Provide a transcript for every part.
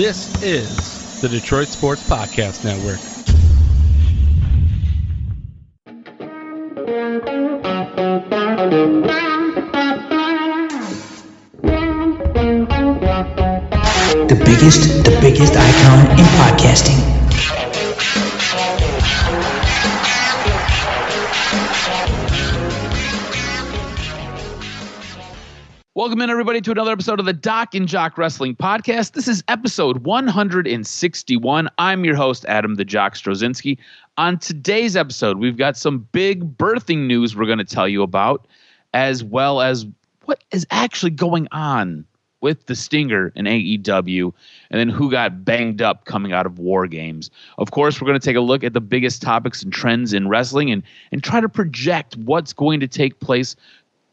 This is the Detroit Sports Podcast Network. The biggest icon in podcasting. Welcome in, everybody, to another episode of the DocNJock Wrestling Podcast. This is episode 161. I'm your host, Adam the Jock Strozinski. On today's episode, we've got some big birthing news we're going to tell you about, as well as what is actually going on with the Stinger in AEW, and then who got banged up coming out of War Games. Of course, we're going to take a look at the biggest topics and trends in wrestling and try to project what's going to take place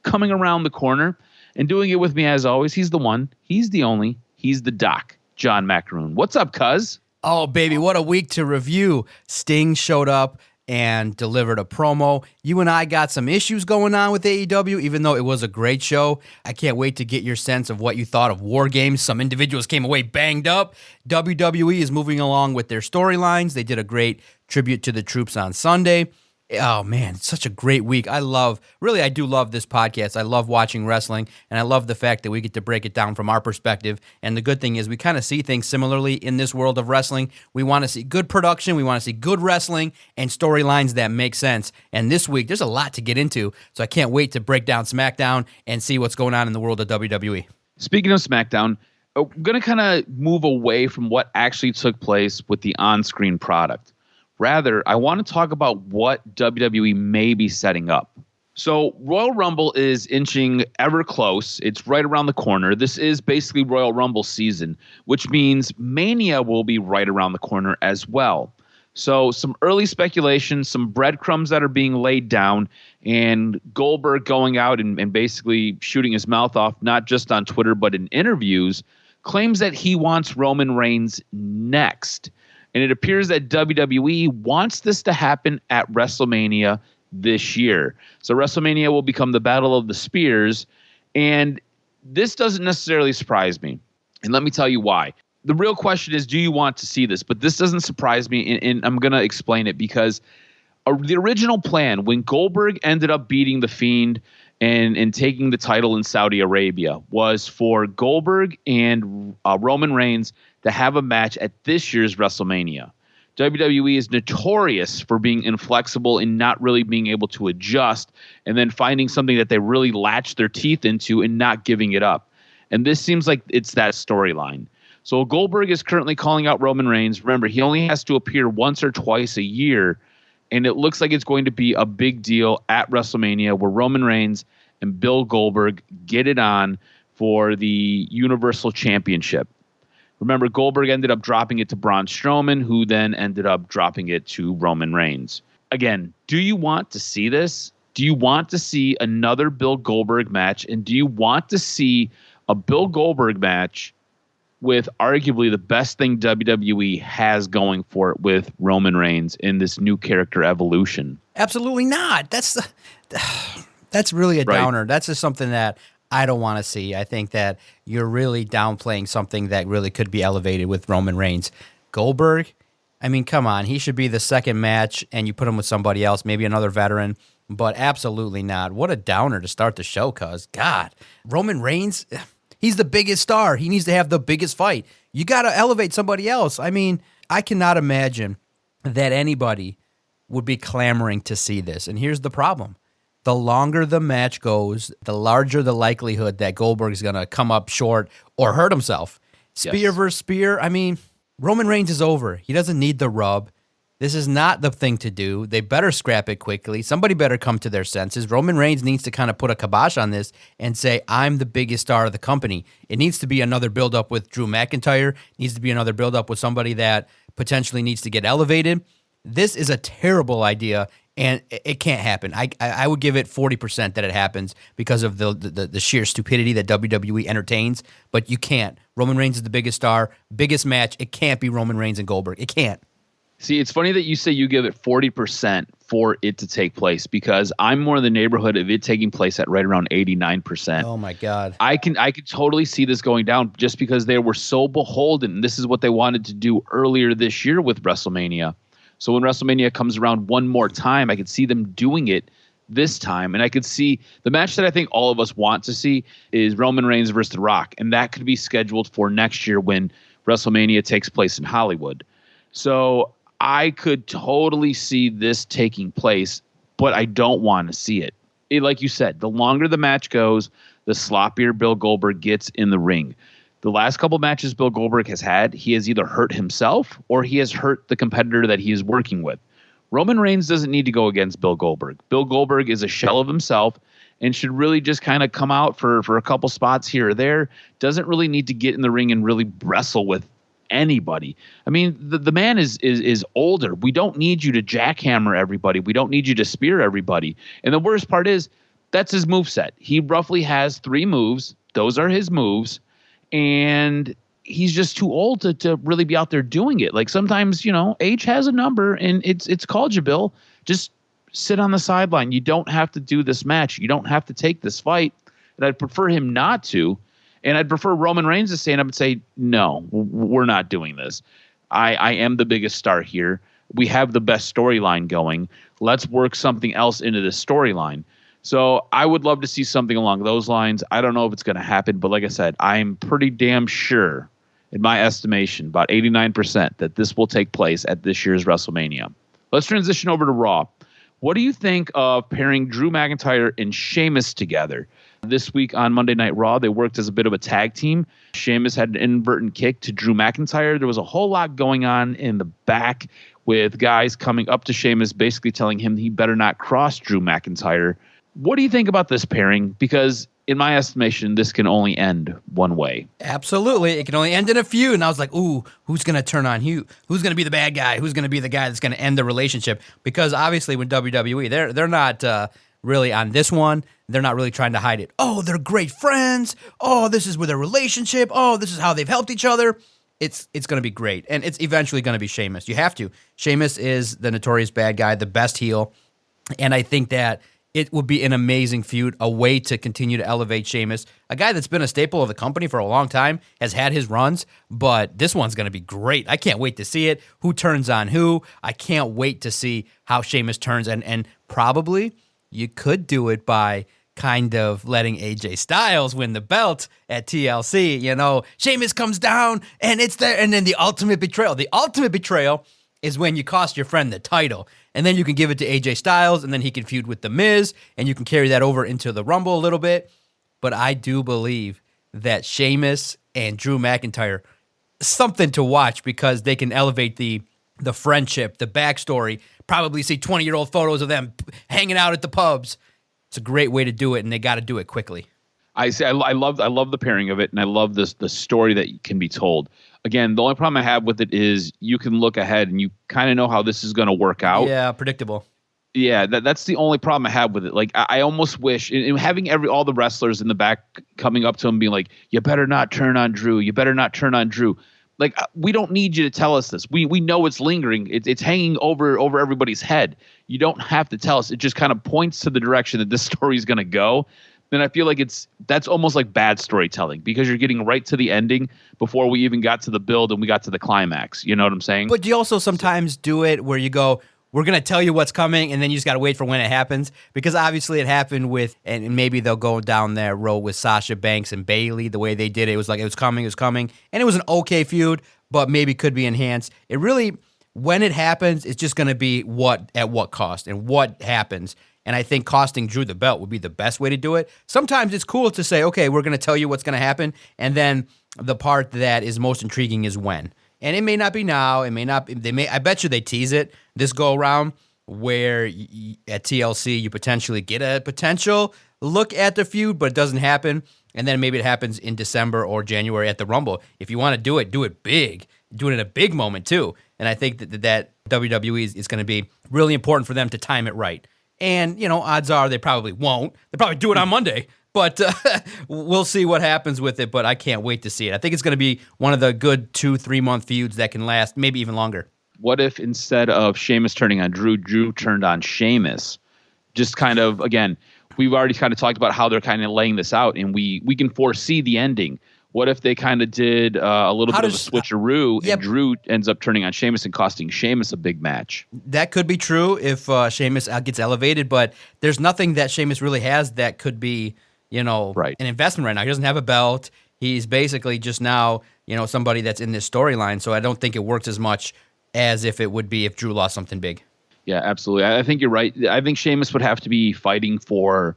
coming around the corner. And doing it with me, as always, he's the one, he's the only, he's the Doc, John Macaroon. What's up, cuz? Oh, baby, what a week to review. Sting showed up and delivered a promo. You and I got some issues going on with AEW, even though it was a great show. I can't wait to get your sense of what you thought of War Games. Some individuals came away banged up. WWE is moving along with their storylines. They did a great tribute to the troops on Sunday. Oh, man, it's such a great week. I do love this podcast. I love watching wrestling, and I love the fact that we get to break it down from our perspective. And the good thing is we kind of see things similarly in this world of wrestling. We want to see good production. We want to see good wrestling and storylines that make sense. And this week, there's a lot to get into, so I can't wait to break down SmackDown and see what's going on in the world of WWE. Speaking of SmackDown, I'm going to kind of move away from what actually took place with the on-screen product. Rather, I want to talk about what WWE may be setting up. So Royal Rumble is inching ever close. It's right around the corner. This is basically Royal Rumble season, which means Mania will be right around the corner as well. So some early speculation, some breadcrumbs that are being laid down, and Goldberg going out and basically shooting his mouth off, not just on Twitter, but in interviews, claims that he wants Roman Reigns next. And it appears that WWE wants this to happen at WrestleMania this year. So WrestleMania will become the Battle of the Spears. And this doesn't necessarily surprise me. And let me tell you why. The real question is, do you want to see this? But this doesn't surprise me, and I'm going to explain it because the original plan, when Goldberg ended up beating The Fiend and taking the title in Saudi Arabia, was for Goldberg and Roman Reigns to have a match at this year's WrestleMania. WWE is notorious for being inflexible and not really being able to adjust, and then finding something that they really latch their teeth into and not giving it up. And this seems like it's that storyline. So Goldberg is currently calling out Roman Reigns. Remember, he only has to appear once or twice a year, and it looks like it's going to be a big deal at WrestleMania where Roman Reigns and Bill Goldberg get it on for the Universal Championship. Remember, Goldberg ended up dropping it to Braun Strowman, who then ended up dropping it to Roman Reigns. Again, do you want to see this? Do you want to see another Bill Goldberg match? And do you want to see a Bill Goldberg match with arguably the best thing WWE has going for it with Roman Reigns in this new character evolution? Absolutely not. That's really a downer. That's just something that I don't want to see. I think that you're really downplaying something that really could be elevated with Roman Reigns. Goldberg, I mean, come on. He should be the second match, and you put him with somebody else, maybe another veteran, but absolutely not. What a downer to start the show, cuz. God, Roman Reigns, he's the biggest star. He needs to have the biggest fight. You got to elevate somebody else. I mean, I cannot imagine that anybody would be clamoring to see this, and here's the problem. The longer the match goes, the larger the likelihood that Goldberg is going to come up short or hurt himself. Spear versus spear, I mean, Roman Reigns is over. He doesn't need the rub. This is not the thing to do. They better scrap it quickly. Somebody better come to their senses. Roman Reigns needs to kind of put a kibosh on this and say, I'm the biggest star of the company. It needs to be another build-up with Drew McIntyre. It needs to be another build-up with somebody that potentially needs to get elevated. This is a terrible idea, and it can't happen. I would give it 40% that it happens because of the sheer stupidity that WWE entertains, but you can't. Roman Reigns is the biggest star, biggest match. It can't be Roman Reigns and Goldberg. It can't. See, it's funny that you say you give it 40% for it to take place, because I'm more in the neighborhood of it taking place at right around 89%. Oh my God. I could totally see this going down just because they were so beholden. This is what they wanted to do earlier this year with WrestleMania. So when WrestleMania comes around one more time, I could see them doing it this time. And I could see the match that I think all of us want to see is Roman Reigns versus The Rock. And that could be scheduled for next year when WrestleMania takes place in Hollywood. So I could totally see this taking place, but I don't want to see it. Like you said, the longer the match goes, the sloppier Bill Goldberg gets in the ring. The last couple matches Bill Goldberg has had, he has either hurt himself or he has hurt the competitor that he is working with. Roman Reigns doesn't need to go against Bill Goldberg. Bill Goldberg is a shell of himself and should really just kind of come out for a couple spots here or there. Doesn't really need to get in the ring and really wrestle with anybody. I mean, the man is older. We don't need you to jackhammer everybody. We don't need you to spear everybody. And the worst part is that's his moveset. He roughly has 3 moves. Those are his moves. And he's just too old to really be out there doing it. Like sometimes, age has a number and it's called you, Bill. Just sit on the sideline. You don't have to do this match. You don't have to take this fight. And I'd prefer him not to. And I'd prefer Roman Reigns to stand up and say, no, we're not doing this. I am the biggest star here. We have the best storyline going. Let's work something else into this storyline. So I would love to see something along those lines. I don't know if it's going to happen, but like I said, I'm pretty damn sure, in my estimation, about 89%, that this will take place at this year's WrestleMania. Let's transition over to Raw. What do you think of pairing Drew McIntyre and Sheamus together? This week on Monday Night Raw, they worked as a bit of a tag team. Sheamus had an inadvertent kick to Drew McIntyre. There was a whole lot going on in the back with guys coming up to Sheamus, basically telling him he better not cross Drew McIntyre. What do you think about this pairing? Because in my estimation, this can only end one way. Absolutely. It can only end in a feud. And I was like, ooh, who's going to turn on who? Who's going to be the bad guy? Who's going to be the guy that's going to end the relationship? Because obviously with WWE, they're not really on this one. They're not really trying to hide it. Oh, they're great friends. Oh, this is with their relationship. Oh, this is how they've helped each other. It's going to be great. And it's eventually going to be Sheamus. You have to. Sheamus is the notorious bad guy, the best heel. And I think that it would be an amazing feud, a way to continue to elevate Sheamus, a guy that's been a staple of the company for a long time, has had his runs, but this one's going to be great. I can't wait to see it. Who turns on who? I can't wait to see how Sheamus turns, and probably you could do it by kind of letting AJ Styles win the belt at TLC. Sheamus comes down, and it's there, and then the ultimate betrayal. The ultimate betrayal is when you cost your friend the title. And then you can give it to AJ Styles, and then he can feud with The Miz, and you can carry that over into the Rumble a little bit. But I do believe that Sheamus and Drew McIntyre, something to watch because they can elevate the friendship, the backstory, probably see 20-year-old photos of them hanging out at the pubs. It's a great way to do it, and they got to do it quickly. I love the pairing of it, and I love the story that can be told. Again, the only problem I have with it is you can look ahead and you kind of know how this is going to work out. Yeah, predictable. Yeah, that's the only problem I have with it. Like, I almost wish having all the wrestlers in the back coming up to him being like, you better not turn on Drew. You better not turn on Drew. Like, we don't need you to tell us this. We know it's lingering. It's hanging over everybody's head. You don't have to tell us. It just kind of points to the direction that this story is going to go. Then I feel like that's almost like bad storytelling because you're getting right to the ending before we even got to the build and we got to the climax. You know what I'm saying? But do you also sometimes do it where you go, we're going to tell you what's coming, and then you just got to wait for when it happens? Because obviously it happened with, and maybe they'll go down that road with Sasha Banks and Bayley, the way they did it. It was like it was coming. And it was an okay feud, but maybe could be enhanced. It really, when it happens, it's just going to be at what cost and what happens. And I think costing Drew the belt would be the best way to do it. Sometimes it's cool to say, okay, we're going to tell you what's going to happen. And then the part that is most intriguing is when. And it may not be now. It may not be. I bet you they tease it this go around where at TLC you potentially get a potential look at the feud, but it doesn't happen. And then maybe it happens in December or January at the Rumble. If you want to do it big. Do it in a big moment too. And I think that WWE is going to be really important for them to time it right. And, odds are they probably won't. They'll probably do it on Monday. But we'll see what happens with it. But I can't wait to see it. I think it's going to be one of the good 2-3 month feuds that can last maybe even longer. What if instead of Sheamus turning on Drew, Drew turned on Sheamus? Just kind of, again, we've already kind of talked about how they're kind of laying this out, and we can foresee the ending. What if they kind of did a little bit of a switcheroo, and Drew ends up turning on Sheamus and costing Sheamus a big match? That could be true if Sheamus gets elevated, but there's nothing that Sheamus really has that could be, an investment right now. He doesn't have a belt. He's basically just now, somebody that's in this storyline. So I don't think it works as much as if it would be if Drew lost something big. Yeah, absolutely. I think you're right. I think Sheamus would have to be fighting for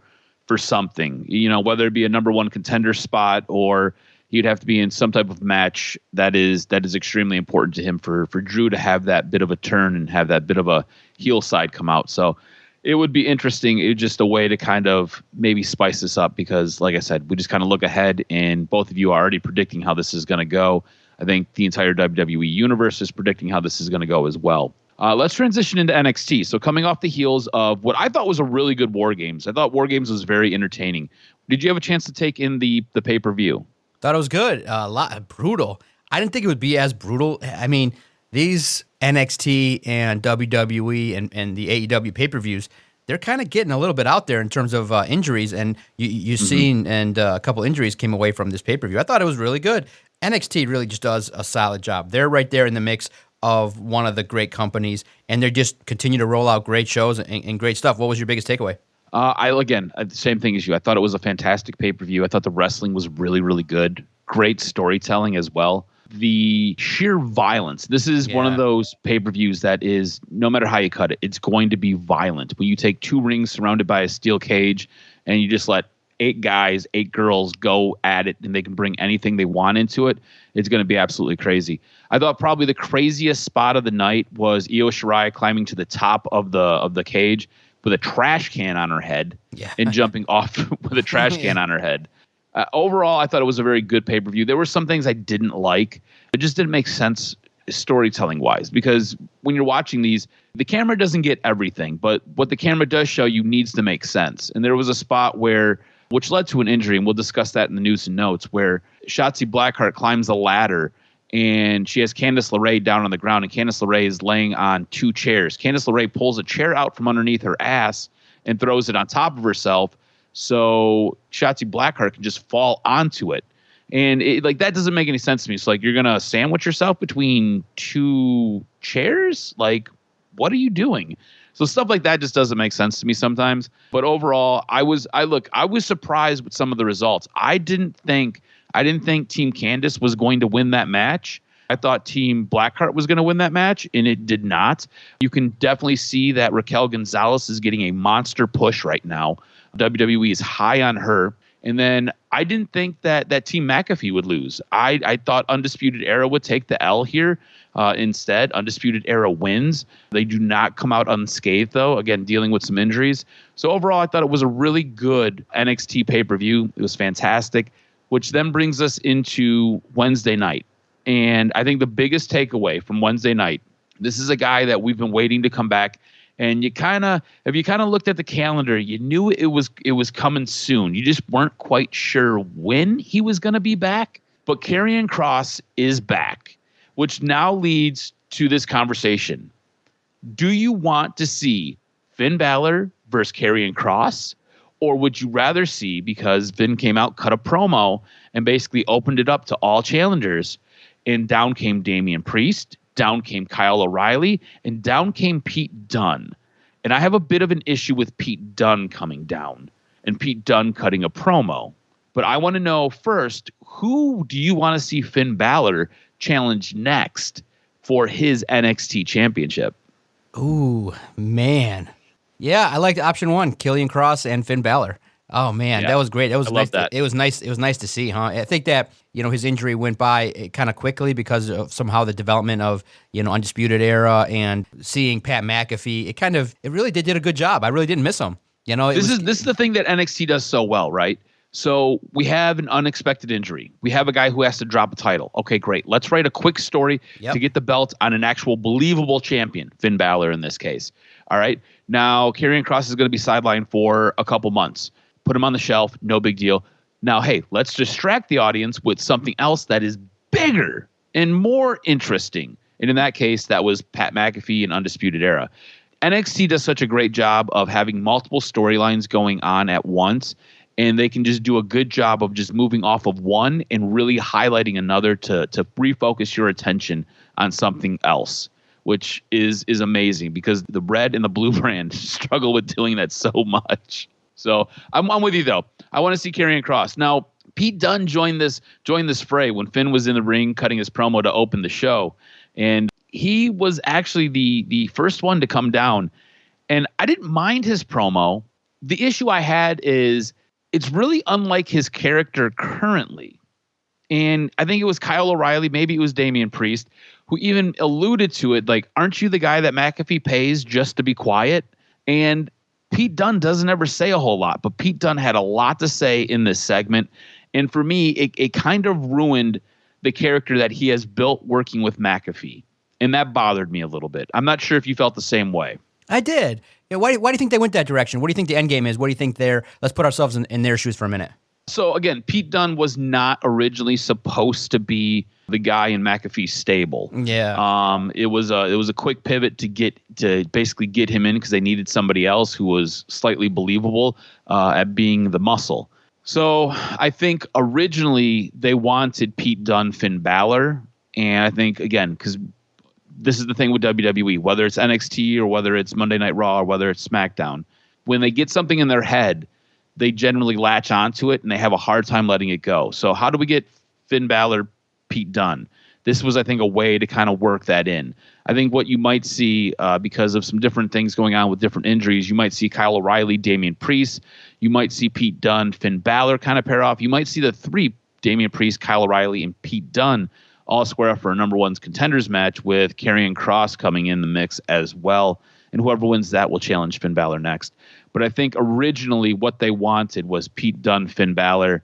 something, whether it be a number one contender spot, or he'd have to be in some type of match that is extremely important to him for Drew to have that bit of a turn and have that bit of a heel side come out. So it would be interesting. It's just a way to kind of maybe spice this up because, like I said, we just kind of look ahead, and both of you are already predicting how this is going to go. I think the entire WWE universe is predicting how this is going to go as well. Let's transition into NXT. So coming off the heels of what I thought was a really good War Games. I thought War Games was very entertaining. Did you have a chance to take in the pay-per-view? Thought it was good. A lot brutal. I didn't think it would be as brutal. I mean, these NXT and WWE and the AEW pay-per-views, they're kind of getting a little bit out there in terms of injuries, and you've seen, and a couple injuries came away from this pay-per-view. I thought it was really good. NXT really just does a solid job. They're right there in the mix of one of the great companies, and they just continue to roll out great shows and great stuff. What was your biggest takeaway? The same thing as you. I thought it was a fantastic pay-per-view. I thought the wrestling was really, really good. Great storytelling as well. The sheer violence. This is one of those pay-per-views that is, no matter how you cut it, it's going to be violent. When you take two rings surrounded by a steel cage and you just let 8 guys, 8 girls go at it, and they can bring anything they want into it, it's going to be absolutely crazy. I thought probably the craziest spot of the night was Io Shirai climbing to the top of the cage with a trash can on her head and jumping off with a trash can on her head. Overall, I thought it was a very good pay-per-view. There were some things I didn't like. It just didn't make sense storytelling-wise, because when you're watching these, the camera doesn't get everything, but what the camera does show you needs to make sense. And there was a spot which led to an injury, and we'll discuss that in the news and notes, where Shotzi Blackheart climbs a ladder, and she has Candice LeRae down on the ground, and Candice LeRae is laying on 2 chairs. Candice LeRae pulls a chair out from underneath her ass and throws it on top of herself, so Shotzi Blackheart can just fall onto it. And that doesn't make any sense to me. It's like, you're going to sandwich yourself between 2 chairs? Like, what are you doing? So stuff like that just doesn't make sense to me sometimes. But overall, I was surprised with some of the results. I didn't think Team Candice was going to win that match. I thought Team Blackheart was going to win that match, and it did not. You can definitely see that Raquel Gonzalez is getting a monster push right now. WWE is high on her. And then I didn't think that Team McAfee would lose. I thought Undisputed Era would take the L here. Instead, Undisputed Era wins. They do not come out unscathed, though, again, dealing with some injuries. So overall, I thought it was a really good NXT pay-per-view. It was fantastic, which then brings us into Wednesday night. And I think the biggest takeaway from Wednesday night, this is a guy that we've been waiting to come back. And if you kind of looked at the calendar, you knew it was coming soon. You just weren't quite sure when he was going to be back. But Karrion Kross is back, which now leads to this conversation. Do you want to see Finn Balor versus Karrion Kross? Or would you rather see, because Finn came out, cut a promo, and basically opened it up to all challengers, and down came Damian Priest, down came Kyle O'Reilly, and down came Pete Dunne. And I have a bit of an issue with Pete Dunne coming down and Pete Dunne cutting a promo. But I want to know first, who do you want to see Finn Balor challenge next for his NXT championship? Ooh, man. Yeah, I liked option 1, Karrion Kross and Finn Balor. Oh man, that was great. That was nice. It was nice. It was nice to see, huh? I think that his injury went by kind of quickly because of somehow the development of Undisputed Era and seeing Pat McAfee. It really did a good job. I really didn't miss him. This is the thing that NXT does so well, right? So we have an unexpected injury. We have a guy who has to drop a title. Okay, great. Let's write a quick story to get the belt on an actual believable champion, Finn Balor in this case. All right. Now Karrion Kross is going to be sidelined for a couple months. Put him on the shelf, no big deal. Now, hey, let's distract the audience with something else that is bigger and more interesting And in that case, that was Pat McAfee and Undisputed Era. NXT does such a great job of having multiple storylines going on at once, and they can just do a good job of just moving off of one and really highlighting another to refocus your attention on something else, which is amazing because the red and the blue brand struggle with doing that so much. So I'm with you, though. I want to see Karrion Kross. Now, Pete Dunne joined this fray when Finn was in the ring cutting his promo to open the show, and he was actually the first one to come down. And I didn't mind his promo. The issue I had is it's really unlike his character currently. And I think it was Kyle O'Reilly, maybe it was Damian Priest, who even alluded to it, like, aren't you the guy that McAfee pays just to be quiet? And Pete Dunne doesn't ever say a whole lot, but Pete Dunne had a lot to say in this segment. And for me, it kind of ruined the character that he has built working with McAfee. And that bothered me a little bit. I'm not sure if you felt the same way. I did. Yeah, why do you think they went that direction? What do you think the end game is? What do you think let's put ourselves in their shoes for a minute. So again, Pete Dunne was not originally supposed to be the guy in McAfee's stable. Yeah. It was a quick pivot to basically get him in because they needed somebody else who was slightly believable at being the muscle. So I think originally they wanted Pete Dunne, Finn Balor, and I think again because this is the thing with WWE, whether it's NXT or whether it's Monday Night Raw or whether it's SmackDown, when they get something in their head, they generally latch onto it and they have a hard time letting it go. So how do we get Finn Balor, Pete Dunne? This was, I think, a way to kind of work that in. I think what you might see because of some different things going on with different injuries, you might see Kyle O'Reilly, Damian Priest. You might see Pete Dunne, Finn Balor kind of pair off. You might see the three, Damian Priest, Kyle O'Reilly, and Pete Dunne, all square up for a number one contenders match with Karrion Kross coming in the mix as well. And whoever wins that will challenge Finn Balor next. But I think originally what they wanted was Pete Dunne, Finn Balor.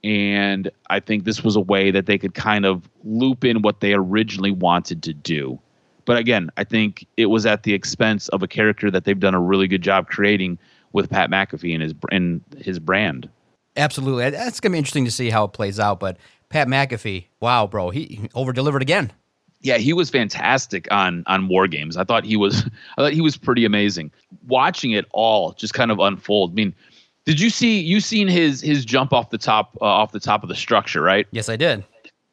And I think this was a way that they could kind of loop in what they originally wanted to do. But again, I think it was at the expense of a character that they've done a really good job creating with Pat McAfee and his brand. Absolutely. That's going to be interesting to see how it plays out. But Pat McAfee, wow, bro, he over-delivered again. Yeah, he was fantastic on War Games. I thought he was pretty amazing. Watching it all just kind of unfold. I mean, did you seen his jump off the top of the structure, right? Yes, I did.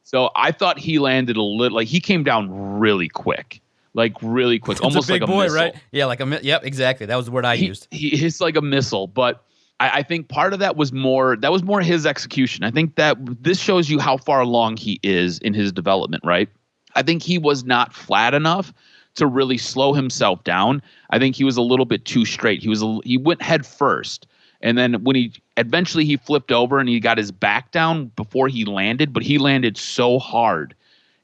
So I thought he landed a little, like he came down really quick. Almost a big like a boy, missile. Right? Yeah, yep, exactly. That was the word I used. It's like a missile, but I think part of that was more his execution. I think that this shows you how far along he is in his development, right? I think he was not flat enough to really slow himself down. I think he was a little bit too straight. He went head first, and then when he eventually flipped over and he got his back down before he landed, but he landed so hard.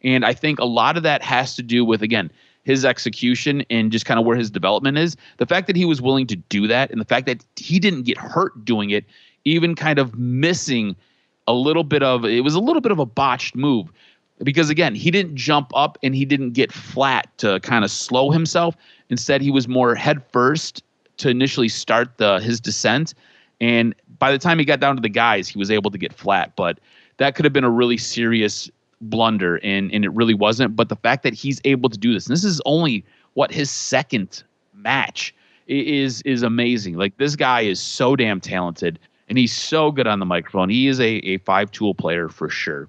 And I think a lot of that has to do with, again, his execution and just kind of where his development is. The fact that he was willing to do that and the fact that he didn't get hurt doing it, even kind of missing it was a little bit of a botched move. Because, again, he didn't jump up and he didn't get flat to kind of slow himself. Instead, he was more head first to initially start his descent. And by the time he got down to the guys, he was able to get flat. But that could have been a really serious blunder, and it really wasn't. But the fact that he's able to do this, and this is only, his second match, is amazing. Like, this guy is so damn talented, and he's so good on the microphone. He is a five-tool player for sure.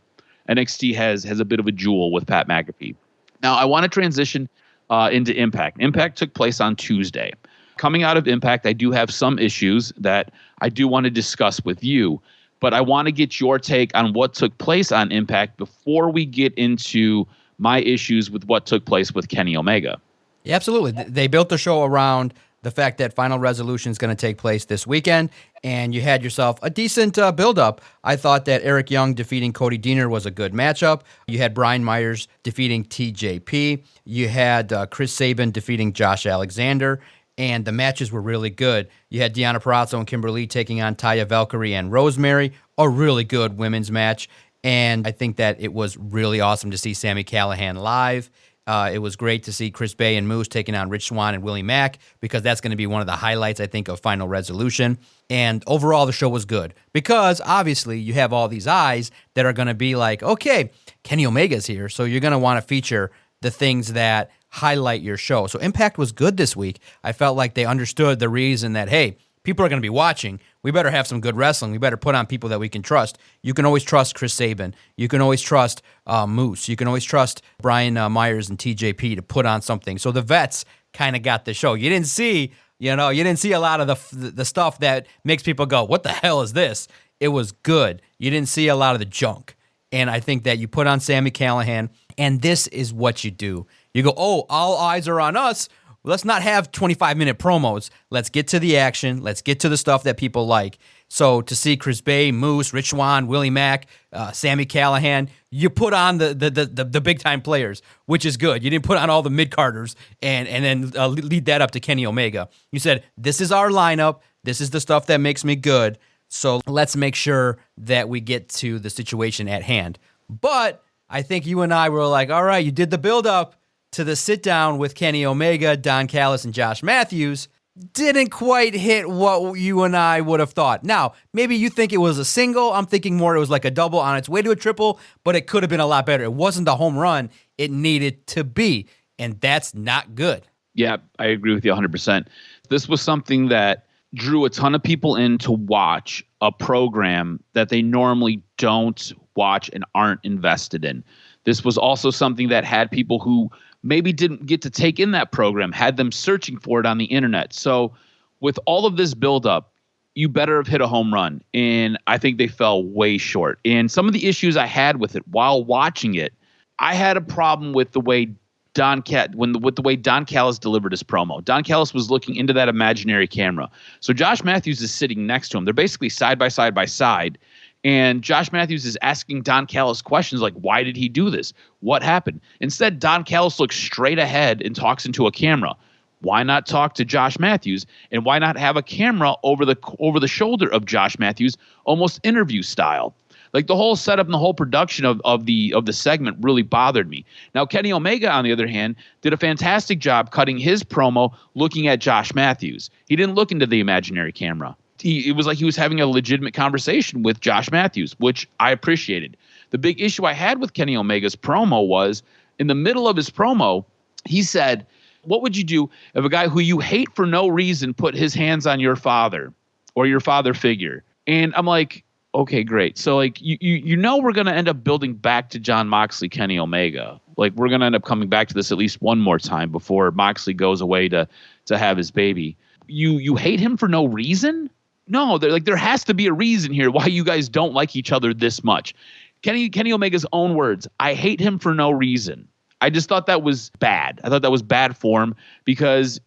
NXT has a bit of a jewel with Pat McAfee. Now, I want to transition into Impact. Impact took place on Tuesday. Coming out of Impact, I do have some issues that I do want to discuss with you, but I want to get your take on what took place on Impact before we get into my issues with what took place with Kenny Omega. Yeah, absolutely. They built the show around the fact that Final Resolution is going to take place this weekend, and you had yourself a decent build-up. I thought that Eric Young defeating Cody Deaner was a good matchup. You had Brian Myers defeating TJP. You had Chris Sabin defeating Josh Alexander, and the matches were really good. You had Deonna Purrazzo and Kimberly taking on Taya Valkyrie and Rosemary, a really good women's match, and I think that it was really awesome to see Sami Callihan live. It was great to see Chris Bay and Moose taking on Rich Swann and Willie Mack, because that's going to be one of the highlights, I think, of Final Resolution. And overall, the show was good because obviously you have all these eyes that are going to be like, okay, Kenny Omega's here, so you're going to want to feature the things that highlight your show. So Impact was good this week. I felt like they understood the reason that, hey, people are going to be watching. We better have some good wrestling. We better put on people that we can trust. You can always trust Chris Sabin. You can always trust Moose. You can always trust Brian Myers and TJP to put on something. So the vets kind of got the show. You didn't see a lot of the stuff that makes people go, what the hell is this? It was good. You didn't see a lot of the junk. And I think that you put on Sami Callihan, and this is what you do. You go, oh, all eyes are on us. Let's not have 25-minute promos. Let's get to the action. Let's get to the stuff that people like. So to see Chris Bay, Moose, Rich Swann, Willie Mack, Sami Callihan, you put on the big-time players, which is good. You didn't put on all the mid-carders and then lead that up to Kenny Omega. You said, this is our lineup. This is the stuff that makes me good. So let's make sure that we get to the situation at hand. But I think you and I were like, all right, you did the build-up to the sit-down with Kenny Omega, Don Callis, and Josh Matthews. Didn't quite hit what you and I would have thought. Now, maybe you think it was a single. I'm thinking more it was like a double on its way to a triple, but it could have been a lot better. It wasn't the home run it needed to be, and that's not good. Yeah, I agree with you 100%. This was something that drew a ton of people in to watch a program that they normally don't watch and aren't invested in. This was also something that had people who maybe didn't get to take in that program, had them searching for it on the internet. So with all of this buildup, you better have hit a home run. And I think they fell way short. And some of the issues I had with it while watching it, I had a problem with the way Don Callis delivered his promo. Don Callis was looking into that imaginary camera. So Josh Matthews is sitting next to him. They're basically side by side. And Josh Matthews is asking Don Callis questions like, why did he do this? What happened? Instead, Don Callis looks straight ahead and talks into a camera. Why not talk to Josh Matthews? And why not have a camera over the shoulder of Josh Matthews, almost interview style? Like the whole setup and the whole production of the segment really bothered me. Now, Kenny Omega, on the other hand, did a fantastic job cutting his promo looking at Josh Matthews. He didn't look into the imaginary camera. It was like he was having a legitimate conversation with Josh Matthews, which I appreciated. The big issue I had with Kenny Omega's promo was in the middle of his promo, he said, what would you do if a guy who you hate for no reason put his hands on your father or your father figure? And I'm like, okay, great. So like, you know, we're going to end up building back to Jon Moxley, Kenny Omega. Like we're going to end up coming back to this at least one more time before Moxley goes away to have his baby. You hate him for no reason? No, there has to be a reason here why you guys don't like each other this much. Kenny Omega's own words, I hate him for no reason. I just thought that was bad. I thought that was bad form because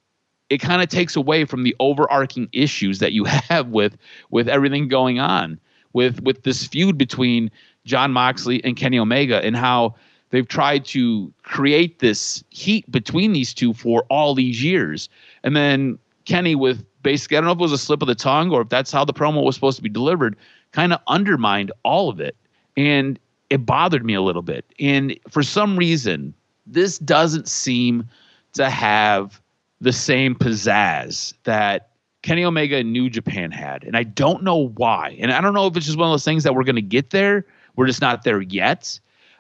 it kind of takes away from the overarching issues that you have with everything going on, with this feud between Jon Moxley and Kenny Omega and how they've tried to create this heat between these two for all these years. And then Kenny with basically, I don't know if it was a slip of the tongue or if that's how the promo was supposed to be delivered, kind of undermined all of it. And it bothered me a little bit. And for some reason, this doesn't seem to have the same pizzazz that Kenny Omega and New Japan had. And I don't know why. And I don't know if it's just one of those things that we're going to get there. We're just not there yet.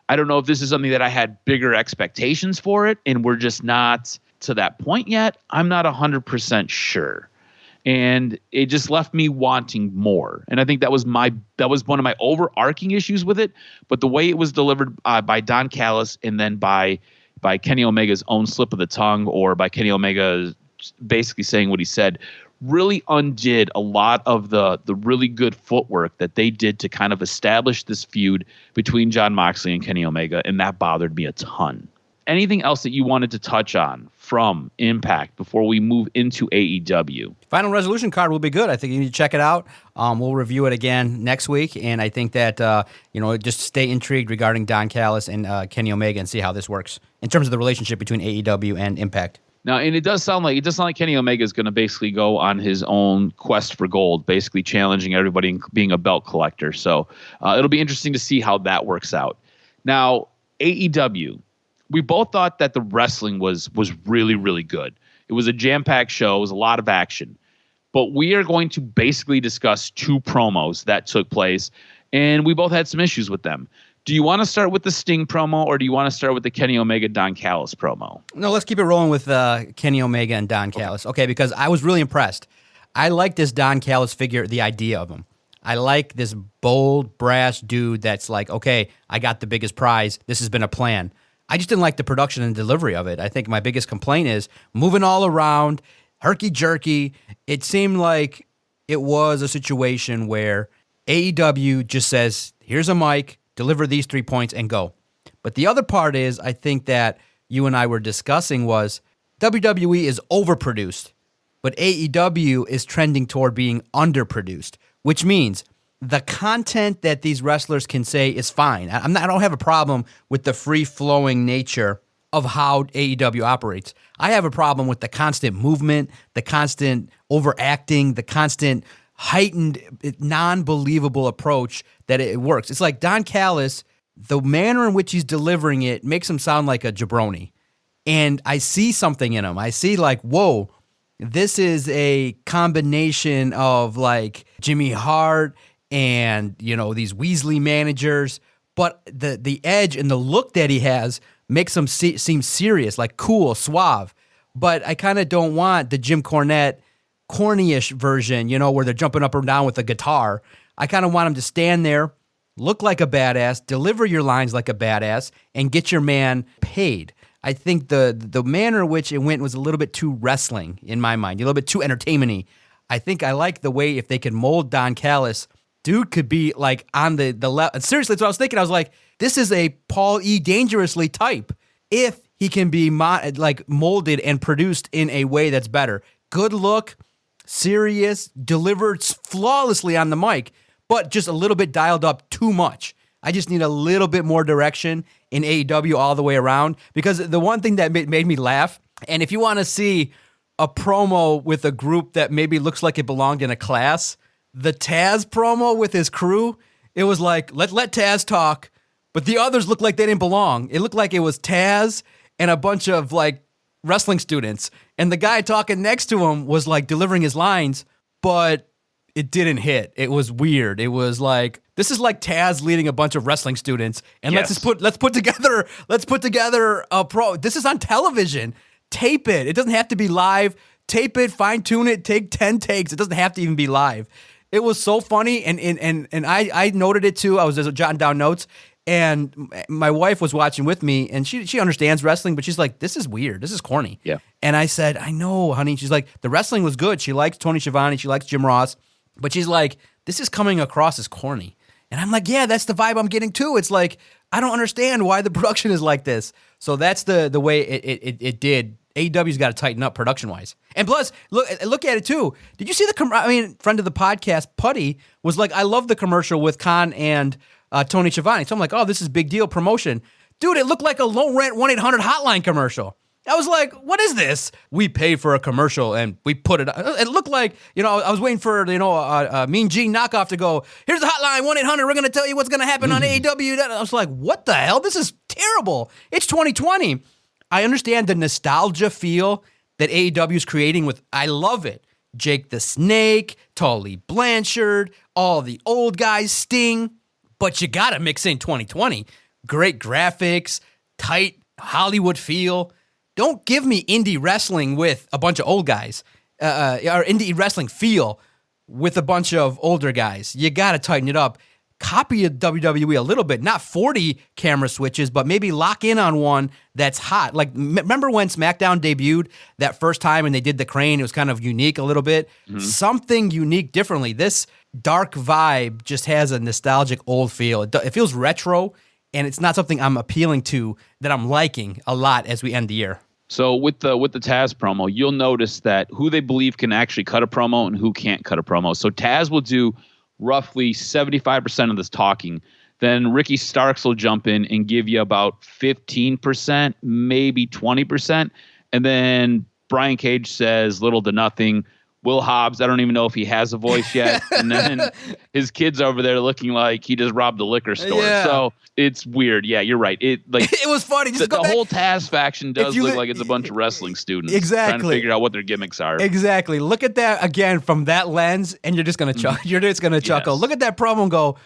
I don't know if this is something that I had bigger expectations for it and we're just not to that point yet. I'm not 100% sure. And it just left me wanting more. And I think that was one of my overarching issues with it. But the way it was delivered by Don Callis and then by Kenny Omega's own slip of the tongue or by Kenny Omega basically saying what he said really undid a lot of the really good footwork that they did to kind of establish this feud between Jon Moxley and Kenny Omega. And that bothered me a ton. Anything else that you wanted to touch on from Impact before we move into AEW? Final Resolution card will be good. I think you need to check it out. We'll review it again next week, and I think that just stay intrigued regarding Don Callis and Kenny Omega and see how this works in terms of the relationship between AEW and Impact. Now, and it does sound like Kenny Omega is going to basically go on his own quest for gold, basically challenging everybody and being a belt collector. So it'll be interesting to see how that works out. Now, AEW. We both thought that the wrestling was really, really good. It was a jam-packed show. It was a lot of action. But we are going to basically discuss two promos that took place, and we both had some issues with them. Do you want to start with the Sting promo, or do you want to start with the Kenny Omega Don Callis promo? No, let's keep it rolling with Kenny Omega and Don Callis. Okay, because I was really impressed. I like this Don Callis figure, the idea of him. I like this bold, brash dude that's like, okay, I got the biggest prize. This has been a plan. I just didn't like the production and delivery of it. I think my biggest complaint is moving all around, herky-jerky. It seemed like it was a situation where AEW just says, here's a mic, deliver these 3 points, and go. But the other part is, I think that you and I were discussing was WWE is overproduced, but AEW is trending toward being underproduced, which means the content that these wrestlers can say is fine. I don't have a problem with the free-flowing nature of how AEW operates. I have a problem with the constant movement, the constant overacting, the constant heightened, non-believable approach that it works. It's like Don Callis, the manner in which he's delivering it makes him sound like a jabroni. And I see something in him. I see like, whoa, this is a combination of like Jimmy Hart and, you know, these Weasley managers. But the edge and the look that he has makes him seem serious, like cool, suave. But I kind of don't want the Jim Cornette corny-ish version, you know, where they're jumping up and down with a guitar. I kind of want him to stand there, look like a badass, deliver your lines like a badass, and get your man paid. I think the manner in which it went was a little bit too wrestling in my mind, a little bit too entertainment-y. I think I like the way if they could mold Don Callis, dude could be like on the level. Seriously, that's what I was thinking. I was like, this is a Paul E. Dangerously type. If he can be molded and produced in a way that's better. Good look, serious, delivered flawlessly on the mic, but just a little bit dialed up too much. I just need a little bit more direction in AEW all the way around, because the one thing that made me laugh, and if you want to see a promo with a group that maybe looks like it belonged in a class, the Taz promo with his crew, it was like, let Taz talk, but the others looked like they didn't belong. It looked like it was Taz and a bunch of like wrestling students, and the guy talking next to him was like delivering his lines, but it didn't hit. It was weird. It was like, this is like Taz leading a bunch of wrestling students, and Yes. let's put together a pro. This is on television. Tape it. It doesn't have to be live. Tape it, fine tune it, take 10 takes. It doesn't have to even be live. It was so funny, and I noted it too. I was just jotting down notes, and my wife was watching with me, and she understands wrestling, but she's like, this is weird. This is corny. Yeah. And I said, I know, honey. She's like, the wrestling was good. She likes Tony Schiavone. She likes Jim Ross. But she's like, this is coming across as corny. And I'm like, yeah, that's the vibe I'm getting too. It's like, I don't understand why the production is like this. So that's the way it did. AEW's got to tighten up production-wise. And plus, look at it too. Did you see friend of the podcast, Putty, was like, I love the commercial with Khan and Tony Schiavone. So I'm like, oh, this is big deal promotion. Dude, it looked like a low-rent 1-800 hotline commercial. I was like, what is this? We pay for a commercial and we put it. It looked like, I was waiting for, Mean Gene knockoff to go, here's the hotline, 1-800, we're going to tell you what's going to happen on AEW. I was like, what the hell? This is terrible. It's 2020. I understand the nostalgia feel that AEW is creating with, I love it. Jake the Snake, Tully Blanchard, all the old guys, Sting. But you got to mix in 2020. Great graphics, tight Hollywood feel. Don't give me indie wrestling with a bunch of old guys, or indie wrestling feel with a bunch of older guys. You got to tighten it up. Copy of WWE a little bit, not 40 camera switches, but maybe lock in on one that's hot. Like, remember when SmackDown debuted that first time and they did the crane? It was kind of unique a little bit. Mm-hmm. Something unique differently. This dark vibe just has a nostalgic old feel. It feels retro. And it's not something I'm appealing to that I'm liking a lot as we end the year. So with the Taz promo, you'll notice that who they believe can actually cut a promo and who can't cut a promo. So Taz will do roughly 75% of this talking. Then Ricky Starks will jump in and give you about 15%, maybe 20%. And then Brian Cage says little to nothing. Will Hobbs, I don't even know if he has a voice yet. And then his kid's over there looking like he just robbed a liquor store. Yeah. So it's weird. Yeah, you're right. It was funny. Just the whole Taz faction does look like it's a bunch of wrestling students. Exactly. Trying to figure out what their gimmicks are. Exactly. Look at that again from that lens, and you're just gonna chuckle. You're just gonna chuckle. Yes. Look at that promo and go,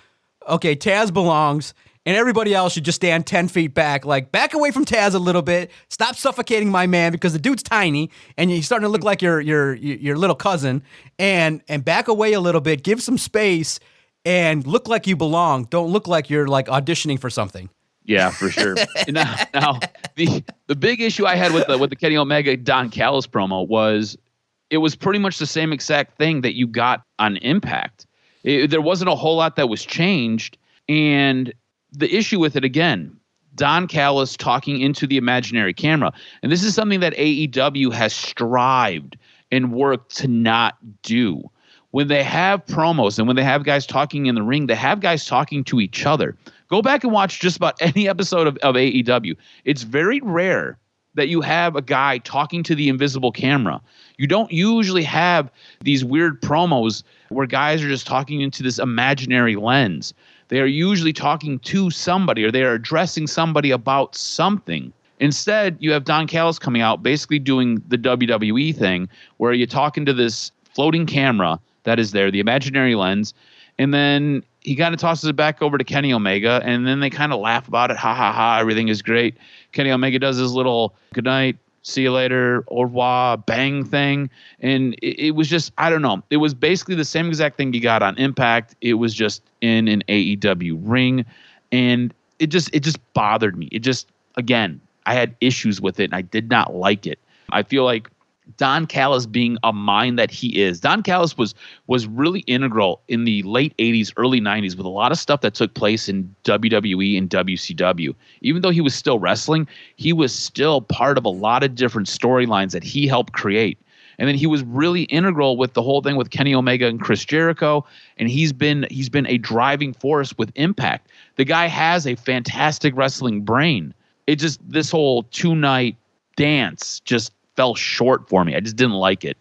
okay, Taz belongs. and everybody else should just stand 10 feet back, like back away from Taz a little bit. Stop suffocating my man because the dude's tiny and he's starting to look like your little cousin. And back away a little bit, give some space, and look like you belong. Don't look like you're like auditioning for something. Yeah, for sure. now the big issue I had with the Kenny Omega Don Callis promo was it was pretty much the same exact thing that you got on Impact. There wasn't a whole lot that was changed, and the issue with it again, Don Callis talking into the imaginary camera, and this is something that AEW has strived and worked to not do. When they have promos and when they have guys talking in the ring, they have guys talking to each other. Go back and watch just about any episode of AEW. It's very rare that you have a guy talking to the invisible camera. You don't usually have these weird promos where guys are just talking into this imaginary lens. They are usually talking to somebody or they are addressing somebody about something. Instead, you have Don Callis coming out basically doing the WWE thing where you're talking to this floating camera that is there, the imaginary lens, and then he kind of tosses it back over to Kenny Omega, and then they kind of laugh about it. Ha, ha, ha, everything is great. Kenny Omega does his little good night, see you later, au revoir, bang thing. And it was just, I don't know. It was basically the same exact thing you got on Impact. It was just in an AEW ring. And it just bothered me. It just, again, I had issues with it, and I did not like it. I feel like Don Callis being a mind that he is. Don Callis was really integral in the late 80s, early 90s with a lot of stuff that took place in WWE and WCW. Even though he was still wrestling, he was still part of a lot of different storylines that he helped create. And then he was really integral with the whole thing with Kenny Omega and Chris Jericho, and he's been a driving force with Impact. The guy has a fantastic wrestling brain. It just, this whole two-night dance just fell short for me. I just didn't like it.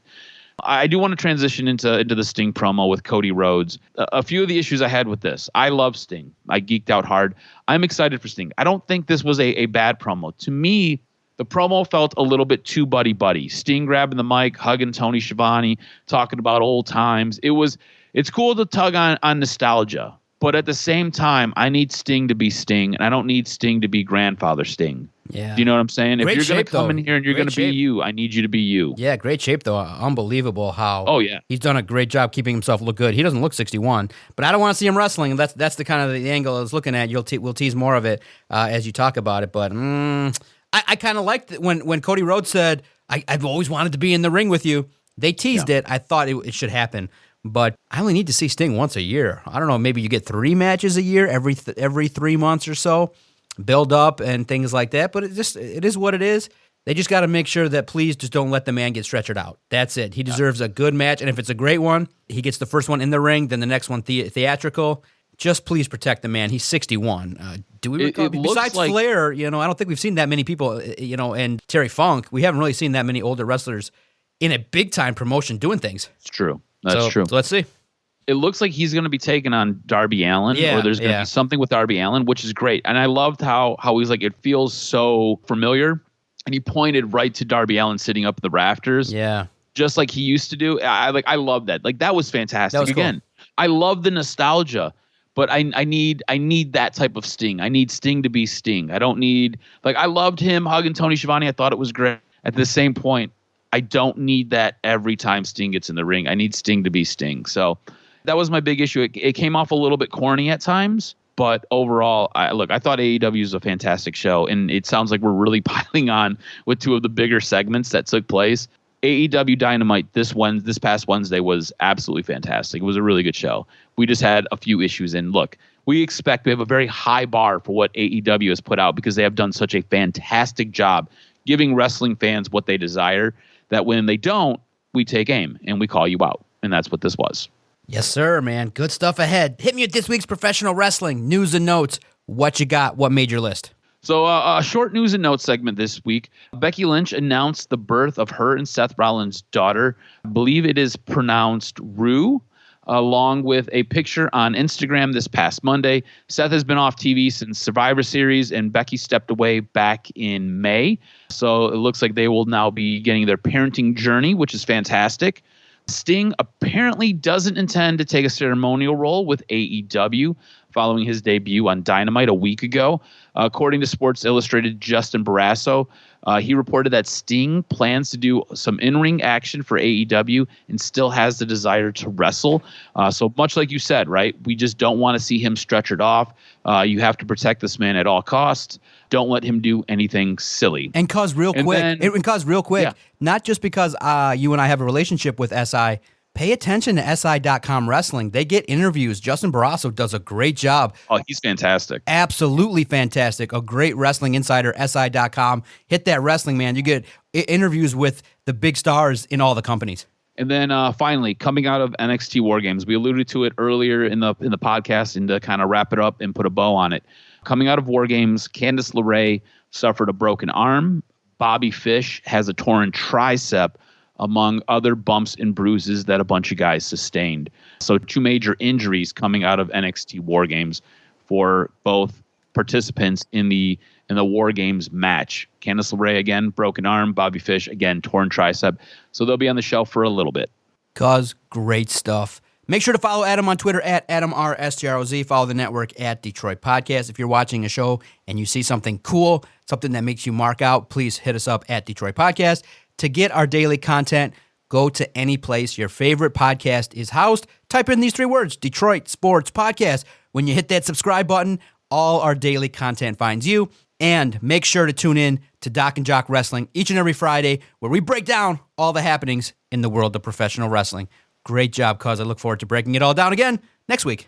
I do want to transition into the Sting promo with Cody Rhodes. A few of the issues I had with this. I love Sting. I geeked out hard. I'm excited for Sting. I don't think this was a bad promo. To me, the promo felt a little bit too buddy-buddy. Sting grabbing the mic, hugging Tony Schiavone, talking about old times. It's cool to tug on nostalgia, but at the same time, I need Sting to be Sting, and I don't need Sting to be grandfather Sting. Yeah. Do you know what I'm saying? Great if you're going shape, to come though. in here and you're going to be you, I need you to be you. Yeah, great shape, though. Unbelievable how he's done a great job keeping himself look good. He doesn't look 61, but I don't want to see him wrestling. That's the kind of the angle I was looking at. We'll tease more of it as you talk about it, but I kind of liked when Cody Rhodes said, I've always wanted to be in the ring with you. They teased it. I thought it should happen. But I only need to see Sting once a year. I don't know, maybe you get 3 matches a year every 3 months or so, build up and things like that. But it is what it is. They just got to make sure that please just don't let the man get stretchered out. That's it. He deserves a good match. And if it's a great one, he gets the first one in the ring, then the next one theatrical. Just please protect the man. He's 61. Do we recall? Besides Flair, I don't think we've seen that many people, and Terry Funk, we haven't really seen that many older wrestlers in a big-time promotion doing things. It's true. That's true. So let's see. It looks like he's going to be taking on Darby Allin, or there's going to be something with Darby Allin, which is great. And I loved how he's like, it feels so familiar. And he pointed right to Darby Allin sitting up the rafters. Yeah. Just like he used to do. I love that. Like, that was fantastic. That was Again, cool. I love the nostalgia, but I need that type of Sting. I need Sting to be Sting. I don't need, I loved him hugging Tony Schiavone. I thought it was great. At the same point, I don't need that every time Sting gets in the ring. I need Sting to be Sting. So that was my big issue. It came off a little bit corny at times, but overall, I thought AEW was a fantastic show, and it sounds like we're really piling on with 2 of the bigger segments that took place. AEW Dynamite this past Wednesday was absolutely fantastic. It was a really good show. We just had a few issues, and we have a very high bar for what AEW has put out because they have done such a fantastic job giving wrestling fans what they desire, that when they don't, we take aim and we call you out. And that's what this was. Yes, sir, man. Good stuff ahead. Hit me with this week's professional wrestling news and notes. What you got? What made your list? So a short news and notes segment this week. Becky Lynch announced the birth of her and Seth Rollins' daughter. I believe it is pronounced Rue, along with a picture on Instagram this past Monday. Seth has been off TV since Survivor Series, and Becky stepped away back in May. So it looks like they will now be getting their parenting journey, which is fantastic. Sting apparently doesn't intend to take a ceremonial role with AEW following his debut on Dynamite a week ago. According to Sports Illustrated, Justin Barrasso, he reported that Sting plans to do some in-ring action for AEW and still has the desire to wrestle. So much like you said, right? We just don't want to see him stretchered off. You have to protect this man at all costs. Don't let him do anything silly. And real quick, not just because you and I have a relationship with SI, pay attention to SI.com Wrestling. They get interviews. Justin Barrasso does a great job. Oh, he's fantastic. Absolutely fantastic. A great wrestling insider, SI.com. Hit that wrestling, man. You get interviews with the big stars in all the companies. And then finally, coming out of NXT War Games, we alluded to it earlier in the podcast, and to kind of wrap it up and put a bow on it. Coming out of War Games, Candice LeRae suffered a broken arm. Bobby Fish has a torn tricep, among other bumps and bruises that a bunch of guys sustained. So 2 major injuries coming out of NXT War Games for both participants in the War Games match. Candice LeRae, again, broken arm. Bobby Fish, again, torn tricep. So they'll be on the shelf for a little bit. Great stuff. Make sure to follow Adam on Twitter at AdamRSTROZ. Follow the network at Detroit Podcast. If you're watching a show and you see something cool, something that makes you mark out, please hit us up at Detroit Podcast. To get our daily content, go to any place your favorite podcast is housed. Type in these 3 words, Detroit Sports Podcast. When you hit that subscribe button, all our daily content finds you. And make sure to tune in to DocNJock Wrestling each and every Friday, where we break down all the happenings in the world of professional wrestling. Great job, cuz. I look forward to breaking it all down again next week.